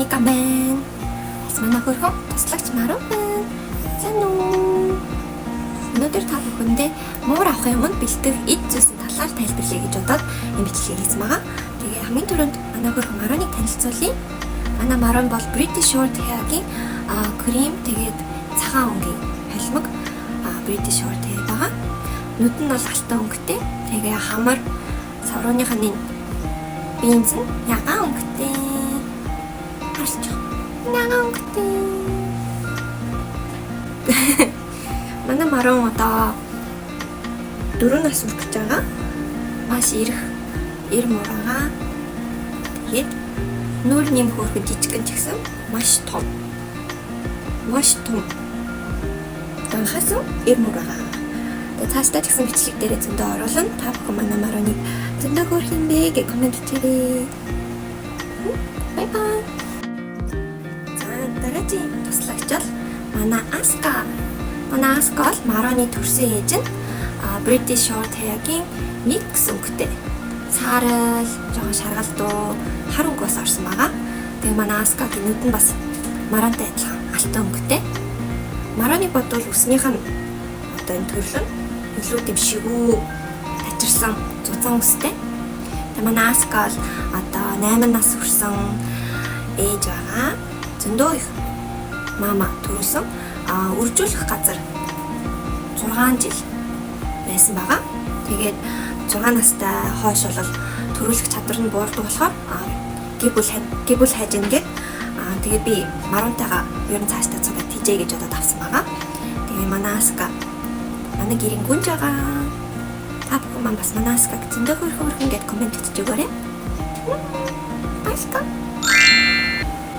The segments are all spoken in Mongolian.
Ника байна. Манай хөрхөн туслагч Маруу байна. Сайн уу? Өнөөдөр та бүхэндээ муур авахын өмнө бэлтгэх эд зүйлсийн талаар тайлбарлая гэж бодоод энэ бичлэгийг хийсэн байгаа. Тэгээ хамгийн түрүүнд манай хөрхөн Марууны танилцуулъя. Манай Маруу бол British Short Hair-гийн крем тэгээд цагаан өнгийн холимог British Short Hair байгаа. Нүд нь бол алтан өнгөтэй. Тэгээ хамар саврууныхаа бинз нь ягаан өнгөтэй. Харж ягаан өнгөтэй. Манай Маруу одоо 4 нас хүрч байгаа. Маш ир муурага. Тэгээд нүүр нэм хөөрхөн жижигэн ч гэсэн маш том. Танхаас ир муурага. Тэгээд цаашдаа ч гэсэн бичлэг дээрээ зөндөө оруулна. Та бүхэн манай Марууны зөндөө хөөрх юм бэ гэж комент хийгээрэй. Бай бай. За дараагийн туслагч бол манай Аска. Манай Аска бол Марууны төрсөн ээж нь British Short Hair-гийн mix өнгөтэй. Цаарал, жоохон шаргалдуу, хар өнгөөс орсон байгаа. Тэгээ манай Аскагийн нүд нь бас Маруутай адилхан алтан өнгөтэй. Марууны бодвол үснийх нь одоо энэ төрөл нь илүү тийм шигүү тачирсан зузаан үстэй. Тэгээ манай Аска бол одоо 8 нас хүрсэн ээж байгаа. Зөндөө их мама төрүүлсэн. Үржүүлэх газар 6 жил байсан байгаа. Тэгээд 6 настай хойш бол төрүүлэх чадвар нь буурдаг болохоор гэр бүл хайж ингээд тэгээд би Марууntайгаа ер нь цаашдаа цугаад хийжээ гэж бодоод авсан байгаа. Тэгээ манай Аска манай гэрийн гүнж байгаа. Та бүхэн маань бас манай Аскаг зөндөө хөрхөн гэд комент хийж өгөөрэй. Аска.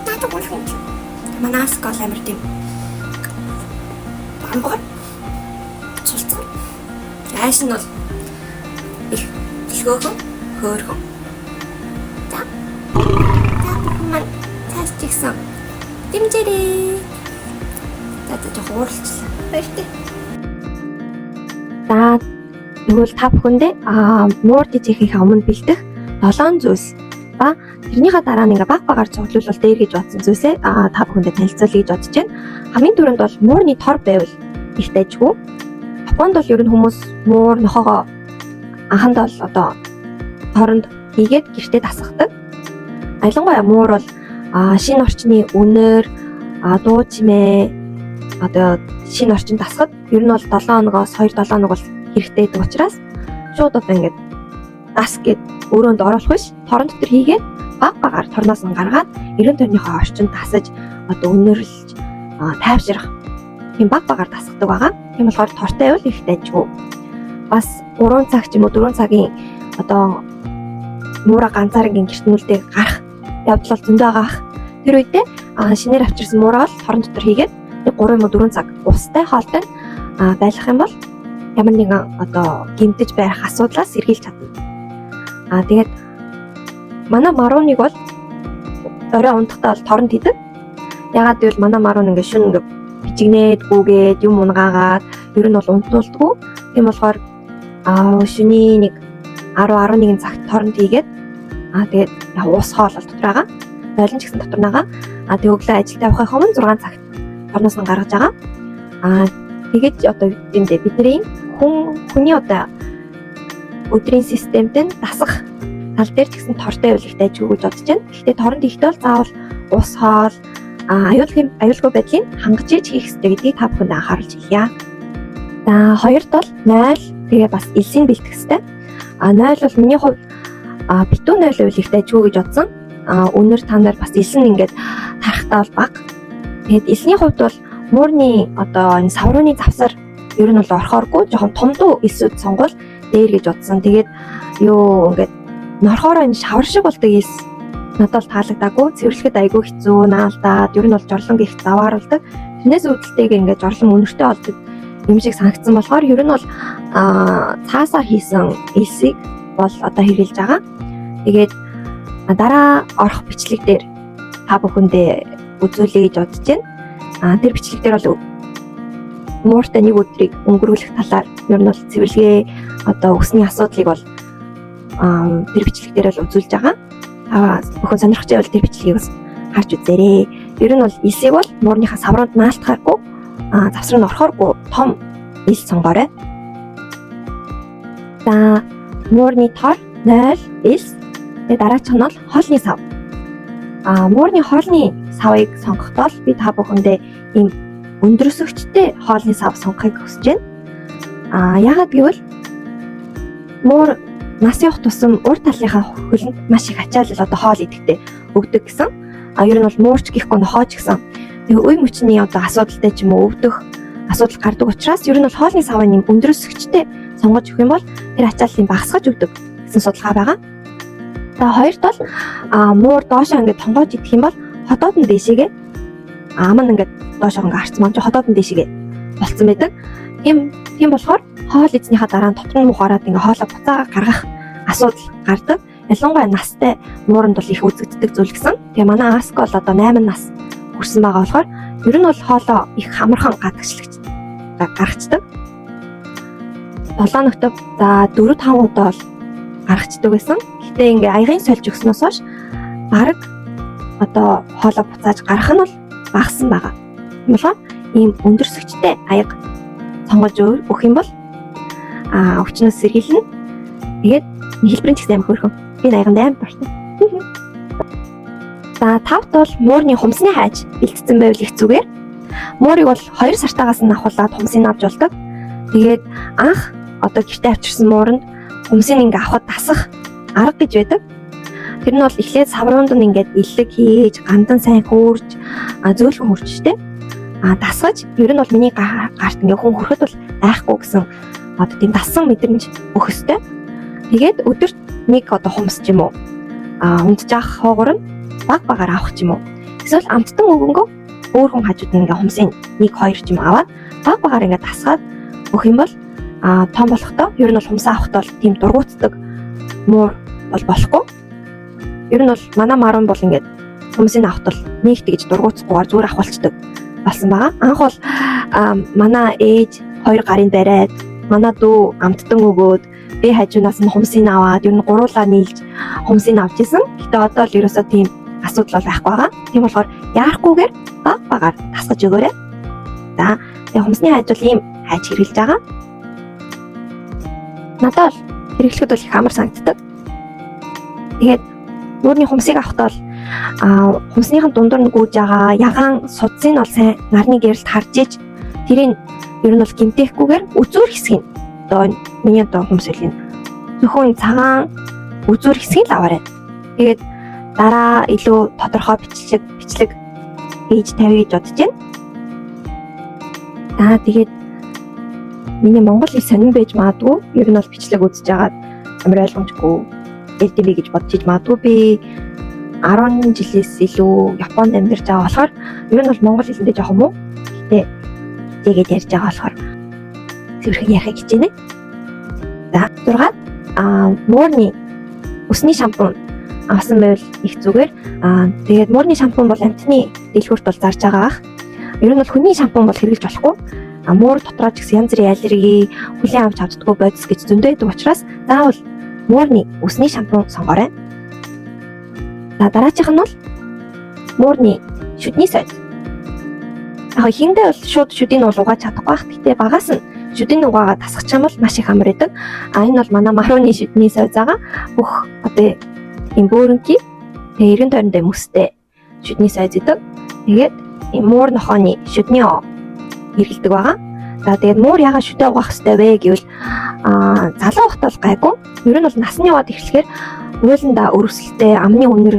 Тата хөрхөн. Манай Аска амар тийм бамбар цулцсан. Айш нь бол их хөөрхөн. За мань цааш чигсэн. Дэмжээрэй. За хууралчлаа. Баяртай. За тэгвэл та бүхэндээ муур дижихийнхаа өмнө бэлдэх 7 зүйлс ба тэрнийхээ дараа нэг багаар цуглуулбал дээр гэж бодсон зүйлсээ та бүхэндээ танилцуулъя гэж бодож байна. Хамгийн түрүүнд бол муурны тор байвал их дайжгүй. Японд бол ер нь хүмүүс муур нохоогоо анхандаа бол одоо хооронд хийгээд гэртээ тасгадаг. Ялангуяа муур бол шинэ орчны үнээр дуу чимээ одоо шинэ орчин тасгад ер нь бол 7 хоногоос 2-7 хоног бол хэрэгтэй гэдэг учраас шууд одоо ингээд дас гэд өрөөнд оруулах биш торон дотор хийгээд багаар торноос нь гаргаад 90 тонныхоо орчинд тасаж одоо үнэрлж тайвшрах тийм багаар тасгадаг байгаа. Тийм болохоор тортой байвал их дайжгүй. Бас 3 цаг ч юм уу 4 цагийн одоо муура ганцаарынгийн гэртнүүлдээ гарах явдал зөндөө байгаа. Тэр үедээ шинээр авчирсан муураа бол торон дотор хийгээд 3 юм уу 4 цаг устай хоолтой байлгах юм бол ямар нэгэн одоо гэмтэж байх асуудлаас сэргийлж чадна. Тэгээд манай Марууник бол орой унтахтаа бол торон хийдэг. Ягаад гэвэл манай Маруу ингээ шүн ингээ бичигнээд гүгээд юм унгаагаад ер нь бол унтуулдаггүй. Тийм болохоор шөнийн нэг 10-11 цагт торон хийгээд тэгээд ус хоол дотор байгаа. Байлан ч гэсэн дотор нагаа. Тэгээд өглөө ажилдаа явахын өмнө 6 цагт торноос нь гаргаж байгаа. Тэгээд одоо үгдэмдээ бидний хүний одоо өдрийн системтэй дасах тал дээр ч гэсэн тортой байвал их дайжгүй гэж бодож байна. Гэхдээ торонд хийхдээ бол заавал ус хоол аюулгүй байдлыг хангаж хийх хэрэгтэй гэдгийг та бүхэнд анхааруулж хэлье. За хоёрт бол 0 тэгээ бас элсийг бэлтгэх хэрэгтэй. 0 бол миний хувьд битүү 0 байвал их дайжгүй гэж бодсон. Өнөр та нар бас элс нь ингээд тарахтаа бол бага. Тэгээд элсний хувьд бол муурны одоо энэ саврууны завсар ер нь бол орхооргүй жоохон томдуу элсүүд сонгол дээр гэж бодсон. Тэгээд ингээд норхоороо энэ шавар шиг болдог элс надад бол таалагдаагүй. Цэвэрлэхэд айгүй хэцүү, наалдаад ер нь бол жорлон гих завааруулдаг. Тэрнээс үүдэлтэйг ингээд жорлон өнөртэй болдог юм шиг санагдсан болохоор ер нь бол цаасаар хийсэн элсийг бол одоо хэрэглэж байгаа. Тэгээд дараа орох бичлэг дээр та бүхэндээ үзүүлэе гэж бодож байна. Тэр бичлэг дээр бол мууртай нэг өдрийг өнгөрүүлэх талаар ер нь бол цэвэрлэгээ одоо өсний асуудлыг бол тэр бичлэг дээр л үзүүлж байгаа. Бүхэн сонирхож байвал тэр бичлэгийг бас харж үзээрэй. Ер нь бол элсийг бол муурныхаа савруунд наалтахааргүй завсар нь орохооргүй том ил сонгоорой. За муурны тор 0 элс. Тэгээ дараачих нь бол хоолны сав. Муурны хоолны савыг сонгохдоо би та бүхэндээ ийм өндөр өсөгчтэй хоолны сав сонгохыг хүсэж байна. Яагаад гэвэл муур нас явах тусам урд талынхаа хөлөнд маш их ачаалал хоол идэхтэй өгдөг гэсэн. Ер нь бол муурч гэхгүй хооч гэсэн. Тэгээ үе мөчний асуудалтай ч юм уу өвдөх асуудал гардаг учраас ер нь бол хоолны савын юм өндөр өсөгчтэй сонгож өгөх юм бол тэр ачааллыг багасгаж өгдөг гэсэн судалгаа байгаа. За хоёрт бол муур доошоо ингээд тонгоож идэх юм бол хотоод нь дээшээгээ ам нь ингээд доошоо ингээд харцсан маань хотоод нь дээшээгээ болцсон байдаг. Тийм болохоор хоол эзнийхаа дараа нь дотор нь мухаараад ингээд хоолоо буцаага гаргах асуудал гардаг. Ялангуяа настай мууранд бол их үзэгддэг зүйл гэсэн. Тэгээ манай Аска бол одоо 8 нас хүрсэн байгаа болохоор ер нь бол хоолоо их хамархан гадагшлагч гаргацдаг. 7 ногтөв за 4-5 удаа бол гаргацдаг байсан. Гэтэ ингээ аягийн сольж өгснөөс хойш бараг одоо хоолоо буцааж гарах нь бол багассан байгаа. Тийм болохоор ийм өндөрсөгчтэй аяг сонгож өгөх юм бол өвчнөөс сэргийлнэ. Тэгээд хэлбэрийн ч гэсэн амар хөөрхөн. Би аяганд амар дуртай. За тавт бол муурны хумсны хайж бэлтцсэн байвал их зүгээр. Муурыг бол 2 сартаагаас нь авахлаад хумсыг авч болдог. Тэгээд анх одоо гэртээ авчирсан мууранд хумсыг ингээ авахд тасах арга гэж байдаг. Тэр нь бол эхлээд савруунд нь ингээд иллэг хийж, гандан сайн хөөрж, зөөлхөн хөрч штэ. Тасгаж ер нь бол миний гарт ингээ хүн хөрөхөд бол айхгүй гэсэн одоо тийм дасан мэдрэмж өгөх ёстой. Тэгээд өдөрт нэг одоо хумс ч юм уу унтж авах хоогоор нь багаар авах ч юм уу. Эсвэл амттан өгөнгөө өөр хүн хажууд нь ингээ хумсын 1-2 ч юм аваад багаар ингээ тасгаад өгөх юм бол том болохдоо ер нь бол хумсаа авахд бол тийм дургуутдаг муур бол болохгүй. Ер нь бол манай марун бол ингээд хүмүүсийн авахд бол нэг тэгж дургуутсахгүйгээр зүгээр авахулцдаг болсон байгаа. Анх бол манай ээж 2 гарын бариад манай дүү амттан өгөөд би хажуунаас нь хумсыг аваад ер нь гуруулаа нийлж хумсыг авч исэн. Гэтэ одоо л ерөөсөө тийм асуудал бол байхгүй байгаа. Тийм болохоор яарахгүйгээр багаар тасгаж өгөөрэй. За тэгээ хумсны хайж бол ийм хайж хэрэглэж байгаа. Надад бол хэрэглэхэд бол их амар санагддаг. Тэгээд муурны хумсыг авахдаа бол хумсныхын дундуур нь гүйж байгаа ягаан судсыг нь бол сайн нарны гэрэлд харж иж тэрийг ер нь бол гэмтээхгүйгээр үзүүр хэсгийг одоо миний одоо хумс хэлний зөвхөн цагаан үзүүр хэсгийг л аваарай. Тэгээд дараа илүү тодорхой бичлэг хийж тавья гэж бодож байна. Тэгээд миний монгол хэл сонирн байж магадгүй ер нь бол бичлэг үзэж байгаад амар ойлгомжгүй LDB гэж бодож иж магадгүй би 10 жилээс илүү Японд амьдарч байгаа болохоор ер нь бол монгол хэлэндээ жоохон муу. Гэтэ тэгээд ярьж байгаа болохоор зөвхөн ярих гэж байна. За 6-аад муурны өсний шампунь авсан байвал их зүгээр. Тэгээд муурны шампунь бол амтны дэлгүүрт бол зарж байгаа ах. Ер нь бол хүний шампунь бол хэрэглэж болохгүй. Муур дотроо ч гэсэн янз бүрийн аллерги хүлээн авч чаддгүй бодис гэж зөндөө байдаг учраас заавал муурны өсний шампунь сонгоорой. За дараачих нь бол муурны шүдний сойд. Хиндэ бол шууд шүдийг нь угааж чадахгүй бах. Гэтэ багаас нь шүдний угаагаа тасгах юм бол маш их амар байдаг. Энэ бол манай маруны шүдний сойд байгаа. Бүх одоо юм бөөрөнки тэгээ эргэн тойрондоо мөстэй шүдний сойд идэг. Тэгээд муур нохооны шүдний хэрэгэлдэг байгаа. За тэгээд муур ягаад шүдээ угаах хэрэгтэй вэ гэвэл залуу хот бол гайгүй. Ер нь бол насны яваад эхлэхээр уйландаа өрөвсөлтэй амны үнэр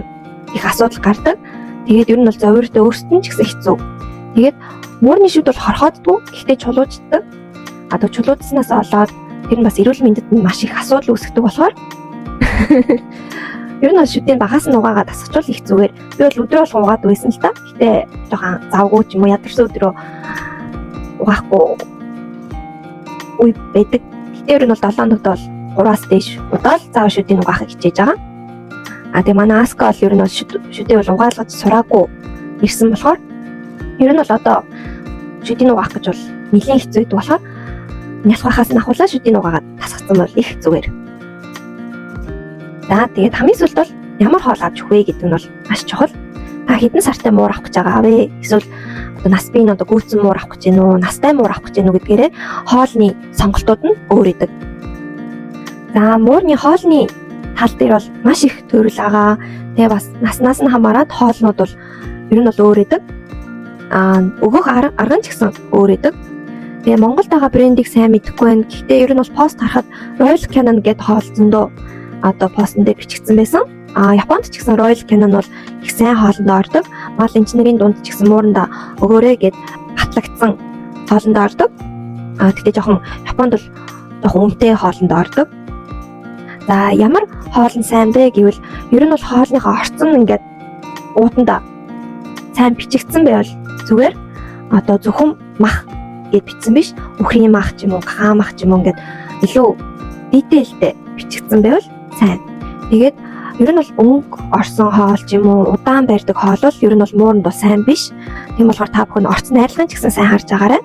их асуудал гардаг. Тэгээд ер нь бол зовиртой өөрсдөд нь ч гэсэн хэцүү. Тэгээд муурны шүд бол хорхооддгүй. Гэхдээ чулуужддаг. Чулуудснаас болоод тэр нь бас эрүүл мэндэд маш их асуудал үүсгдэг болохоор ер нь бол шүдийн багаас нь угаагаа тасгачвал их зүгээр. Би бол өдрөө болгон угаад байсан л та. Гэтэ жоохон завгүй ч юм уу ядарсан өдрөө угаахгүй үе байдаг. Гэтэ ер нь бол 7 хоногт бол 3-аас дээш удаа л заав шүдийн угаахыг хичээж байгаа. Тэгээ манай Аска бол ер нь бол шүдээ бол угаалгаж сураагүй ирсэн болохоор ер нь бол одоо шүдийн угаах гэж бол нэлийн хэцүү байдаг болохоор нялхахаас нь ахуулаад шүдийн угаагаад тасгацсан бол их зүгээр. За тэгээд хамгийн сүүлд бол ямар хоол авч өгөх вэ гэдэг нь бол маш чухал. хэдэн сартай муур авах гэж байгаа вэ? Эсвэл одоо нас бие нь одоо гүйцэн муур авах гэж байна уу? Настай муур авах гэж байна уу гэдгээрээ хоолны сонголтууд нь өөр идэг. За муурны хоолны тал дээр бол маш их төрөл байгаа. Тэгээ бас наснаас нь хамаарат хоолнууд бол ер нь бол өөр идэг. Өгөх арга нь ч гэсэн өөр идэг. Тэгээ Монголд байгаа брендийг сайн мэдэхгүй байна. Гэхдээ ер нь бол пост харахад Royal Canin гэдэг хоол зөндөө одоо постн дээр бичигдсэн байсан. Японд ч гэсэн Royal Canin бол их сайн хоолнд ордог. Мал инженерийн дунд ч гэсэн мууранда өгөөрэй гэд батлагдсан хоолнд ордог. Тэгтээ жоохон Японд бол жоохон үнэтэй хоолнд ордог. За ямар хоол нь сайн бэ гэвэл ер нь бол хоолныхоо орцон ингээд уутанда сайн бичигдсэн байвал зүгээр одоо зөвхөн мах гэд бичсэн биш, үхрийн мах ч юм уу, гахаа мах ч юм уу ингээд илүү дитейлтэй бичигдсэн байвал сайн. Тэгээд ер нь бол өнгө орсон хоол ч юм уу, удаан байрдаг хоол бол ер нь бол мууранд бол сайн биш. Тийм болохоор та бүхэн орцны арилгын ч гэсэн сайн харж агаарай.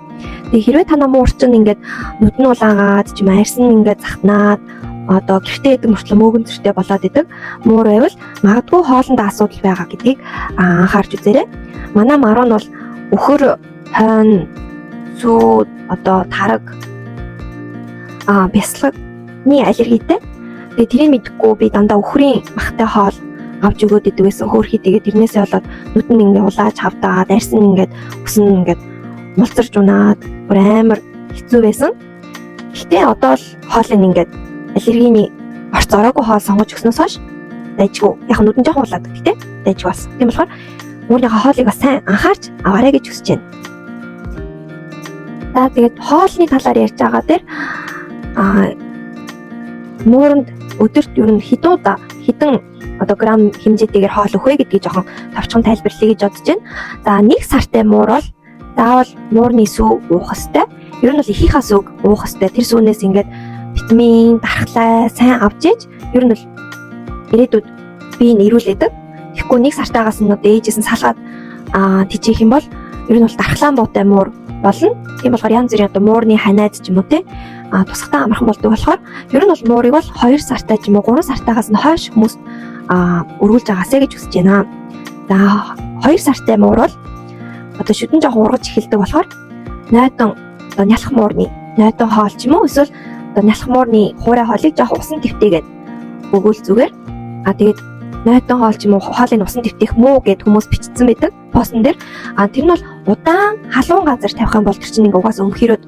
Тэгээд хэрвээ танаа муур чинь ингээд нүдэн улаагаад ч юм арьсан ингээд захнаад одоо гэртээ идэг мөртлөө мөөгөн зэртэй болоод идэг муур байвал магадгүй хоолнд асуудал байгаа гэдгийг анхаарч үзээрэй. Манай маруу нь бол өхөр, хойно, сүү, одоо тараг, бясалганы аллергитэй. Тэгээ тэрийг мэдэхгүй би дандаа өхрийн махтай хоол авч өгөөд идэг байсан. Хөөхий тэгээ тэрнээсээ болоод нүдэн ингээд улааж хавдаад, арьсан ингээд өсөн ингээд мулцарч унаад бүр амар хэцүү байсан. Гэхдээ одоо л хоолыг ингээд аллергины орц ороогүй хоол сонгож өгснөөс хойш дайжгүй. Яг нүдэн жоохон улаадаг тий. Дайжгүй болсон. Тийм болохоор муурныхаа хоолыг бас сайн анхаарч аваарай гэж хүсэж байна. За тэгээд хоолны талаар ярьж байгаа дээр мууранд өдөрт ер нь хэдэн одоо грамм хэмжээтэйгээр хоол өгөх вэ гэдгийг жоохон товчхон тайлбарлая гэж бодож байна. За 1 сартай муур бол заавал муурны сүү уух ёстой. Ер нь бол ихийнхаа сүүг уух ёстой. Тэр сүүнээс ингээд витамин, дархлаа сайн авч иж ер нь бол ирээдүйд бие нь эрүүлээдэг. Тэгэхгүй 1 сартаагаас нь ээжээс нь салгаад тийчих юм бол ер нь бол дархлаан буутай муур болно. Тийм болохоор янз бүрийн одоо муурны ханаад ч юм уу те тусгатаа амархан болдог болохоор ер нь бол муурыг бол 2 сартай ч юм уу 3 сартаагаас нь хойш хүмүүс өргүүлж байгаасэ гэж хүсэж байна. За 2 сартай муур бол одоо шүдэн жоохон ургаж эхэлдэг болохоор нойтон одоо нялх муурны нойтон хоол ч юм уу эсвэл одоо нялх муурны хуурай хоолыг жоохон усан твтээгээд өгөөл зүгээр. Тэгээд нойтон хоол ч юм уу хоолыг усан твтэх муу гэд хүмүүс бичсэн байдаг постн дээр. Тэр нь бол удаан халуун газар тавих юм бол тэр чинь угаас өмхөрөөд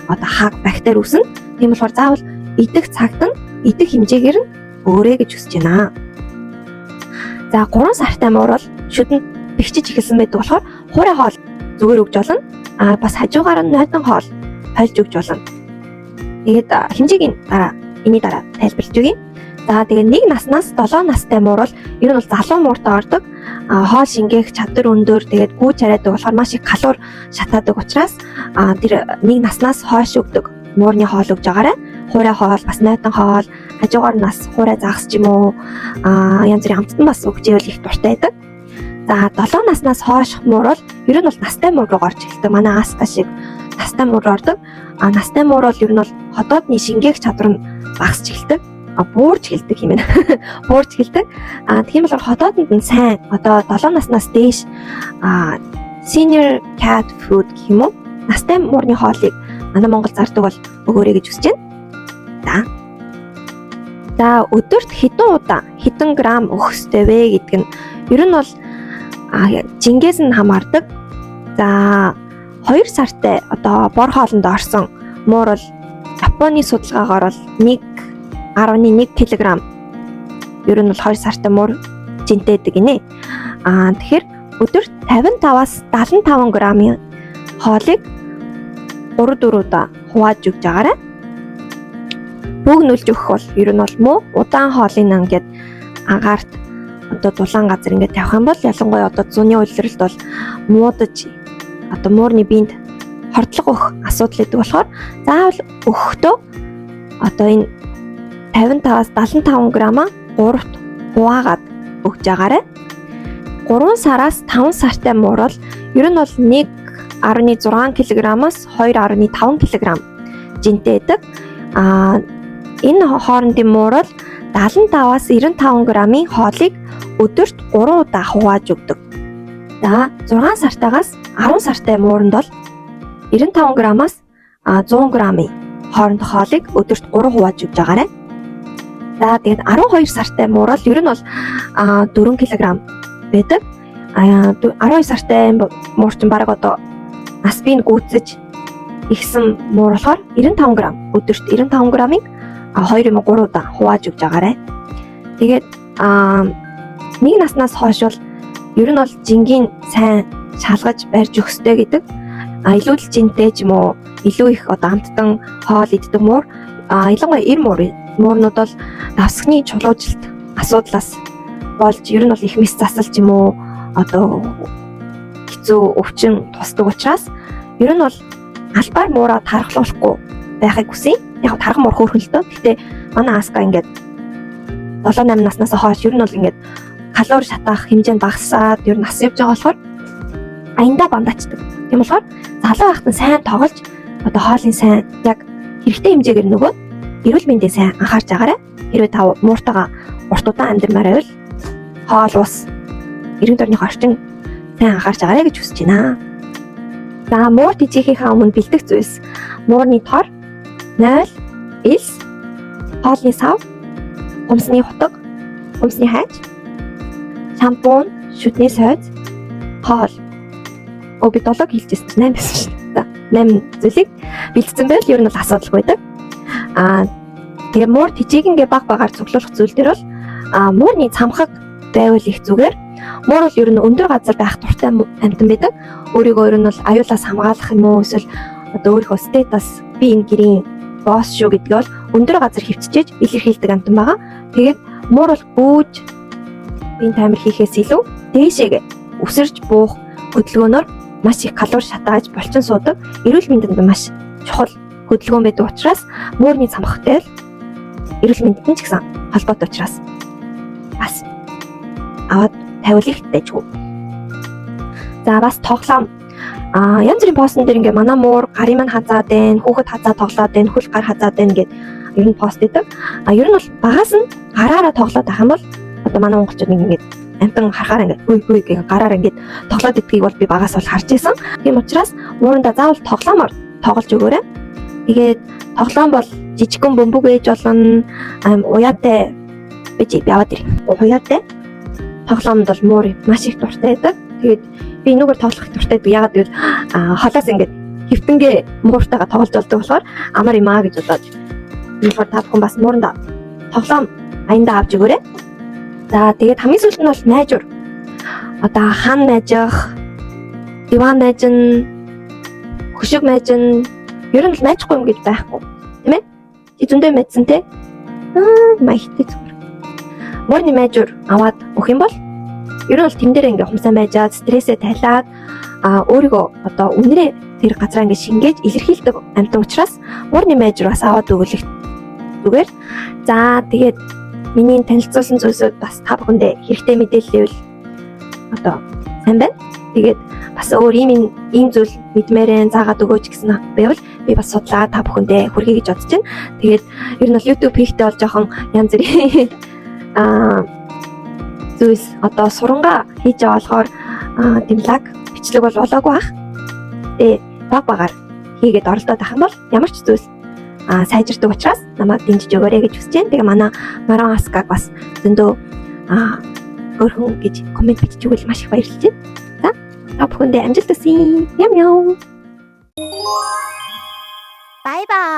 одоо хааг бактери үүснэ. Тийм болохоор заавал идэх цагт нь идэх хэмжээгээр нь өгөөрэй гэж хүсэж байна. За 3 сартай муур бол шүдэн бэхжиж эхэлсэн байдаг болохоор хуурай хоол зүгээр өгж болно. Бас хажуугаар нь нойтон хоол хольж өгж болно. Тэгээд хэмжээгийн энэний дараа тайлбарлаж өгье. За тэгээд 1 наснаас 7 настай муур бол ер нь бол залуу мууртай ордог. Хоол шингээх чадвар өндөр, тэгээд гүйж хараадаг болохоор маш их калори шатаадаг учраас тэр 1 наснаас хойш өгдөг муурны хоол өгж агаарай. Хуурай хоол, бас нойтон хоол, хажуугаар нас хуурай загас ч юм уу янз бүрийн амттан бас өгч ивэл их дуртай байдаг. За 7 наснаас хойш муур бол ер нь бол настай муур руу орж эхэлдэг. Манай аста шиг настай муур ордог. Настай муур бол ер нь бол ходоодны шингээх чадвар нь багасч эхэлдэг. Буурж эхэлдэг юм байна. Буурж эхэлдэг. Тийм болохоор ходоодонд нь сайн одоо 7 наснаас дээш senior cat food гэх юм уу? Настай муурны хоолыг манай Монгол зардаг бол өгөөрэй гэж хүсэж байна. За өдөрт хэдэн грамм өгөх ёстой вэ гэдг нь ер нь бол жингээс нь хамаардаг. За 2 сартай одоо бор хоолнд орсон муур бол Японы судалгаагаар бол 1.1 кг ер нь бол 2 сартай муур жинтэйдэг гинэ. Тэгэхээр өдөрт 55-аас 75 грамын хоолыг 3-4 удаа хувааж өгж агаарай. Бөөгнүүлж өгөх бол ер нь бол муу. Удаан хоолыг ингээд агаарт одоо дулаан газар ингээд тавих юм бол ялангуяа одоо зуны улиралд бол муудаж одоо муурны биед хордлого өгөх асуудал үүдэг болохоор заавал өгөхдөө одоо энэ 55-аас 75 грамаа 3-т хуваагаад өгж агаарай. 3 сараас 5 сартай муур бол ер нь бол 1.6 кг-аас 2.5 кг жинтэй байдаг. Энэ хоорондын муур бол 75-аас 95 грамын хоолыг өдөрт 3 удаа хувааж өгдөг. За 6 сартаагаас 10 сартай мууранд бол 95 граммаас 100 граммын хоорондох хоолыг өдөрт 3 хувааж өгч байгаарай. За тэгээд 12 сартай муур бол ер нь бол 4 кг байдаг. 12 сартай муур чинь бараг одоо аспин гүйцэж ихсэн муур болохоор 95 г өдөрт 95 грамыг 2 юм 3 удаа хувааж өгч байгаарай. Тэгээд 1 наснаас хойш бол ер нь бол жингийн сайн шалгаж барьж өгөх ёстой гэдэг. Илүү л жинтэй ч юм уу илүү их одоо амттан хоол иддэг муур ялангуяа эр муурнууд бол давсгны чулуужилт асуудлаас болж ер нь бол их мэс засал ч юм уу одоо хэцүү өвчин тусдаг учраас ер нь бол албаар муураа тархлуулахгүй байхыг хүсье. Яг тархан муур хөөрхөн л доо. Гэхдээ манай Аска ингээд 7-8 наснаас хойш ер нь бол ингээд калори шатаах хэмжээ нь багасаад ер нь нас явж байгаа болохоор аяндаа бандачдаг. Тийм болохоор залуу байхад нь сайн тоглож одоо хоолын сайн яг хэрэгтэй хэмжээгээр нөгөө эрүүл мэндээ сайн анхаарч байгаарай. Хэрвээ та мууртайгаа урт удаан амьдрмаар байвал хоол ус эрүүл орны орчин сайн анхаарч байгаарай гэж хүсэж байна. За муур тэжээхийнхаа өмнө бэлдэх зүйлс муурны тор, 0, элс, хоолны сав, хумсны хутга, хумсны хайж, шампунь, шүтний сойз, хоол. Би 7 хэлчихсэн чинь 8 байсан шүү дээ. 8 зүйлийг бэлдсэн байл ер нь бол асуудалгүй байдаг. Тэгээ муур тэжээгээ баг багаар цуглуулах зүйл дээр бол муурны цамхаг байвал их зүгээр. Муур бол ер нь өндөр газар байх дуртай амьтан байдаг. Өөрийгөө ер нь бол аюулаас хамгаалах юм уу эсвэл одоо өөрийнхөө статус би энэ гэрийн босс шүү гэдгийг бол өндөр газар хөвччихэж илэрхийлдэг амьтан байгаа. Тэгээд муур бол гүйж биеийн тамир хийхээс илүү дээшээгээ өсөрж буух хөдөлгөөнөөр маш их калори шатааж болчин суудаг. Эрүүл мэндэд маш чухал хөдөлгөөн байдаг учраас муурны цамхагтай л эрүүл мэндэд ч гэсэн холбоотой учраас бас аваад тавил ихтэй ч үү. За бас тоглоом. Янз бүрийн постн дээр ингээ манай муур гарын маань хазаад байна, хүүхэд хазаа тоглоод байна, хөл гар хазаад байна гэд ер нь пост хийдэг. Ер нь бол багаас нь гараараа тоглоод байх юм бол одоо манай монголчууд ингээ амтан харахаар ингээ үе гэх гараар ингээ тоглоод идгийг бол би багаас бол харж байсан. Тийм учраас муурандаа заавал тоглоомоор тоглож өгөөрэй. Тэгээд тоглоом бол жижигхэн бөмбөг ээж болно, уяатай бич яваад ир. Уяатай тоглоомд бол муур маш их дуртай байдаг. Тэгээд би энүүгээр тоглох дуртай би ягаад гэвэл холоос ингээд хэвтэнгээ мууртайгаа тоглож болдог болохоор амар юм аа гэж бодоод энэ та бүхэн бас муурандаа тоглоом аяндаа авч өгөөрэй. За тэгээд хамгийн сүүлд нь бол найжуур. Одоо хан найжих, диван найжин, хөшиг найжин ер нь л найжихгүй юм гэж байхгүй. Тийм ээ? Чи зөндөө мэдсэн те? Маягтай зүгээр. Муурны найжуур аваад өгөх юм бол ер нь бол тэн дээр ингээ хумсаа байжаад стрессээ тайлаад өөрийгөө одоо үнэрээ тэр газараа ингээ шингээж илэрхийлдэг амьтан учраас муурны найжуур бас аваад өгөх зүгээр. За тэгээд миний танилцуулсан зүйлсүүд бас та бүхэндээ хэрэгтэй мэдээлэл одоо сайн байна. Тэгээд бас өөр ийм зүйл мэдмээрэн заагаад өгөөч гэсэн байвал би бас судлаа та бүхэндээ хүргэе гэж бодож байна. Тэгээд ер нь бол YouTube хийхдээ бол жоохон янз бүрийн зүйлс одоо сурангаа хийж байгаа болохоор димлаг бичлэг бол болоогүй бах. Тэгээ баг багаар хийгээд оролдоод байх юм бол ямар ч зүйлс сайжирдаг учраас намайг дэмжиж өгөөрэй гэж хүсэж байна. Тэгээ манай Марон Аскаг бас зөндөө өөрхөн гэж комент бичиж өгвөл маш их баярлж байна. За та бүхэндээ амжилт хүсье. Ям. Bye bye.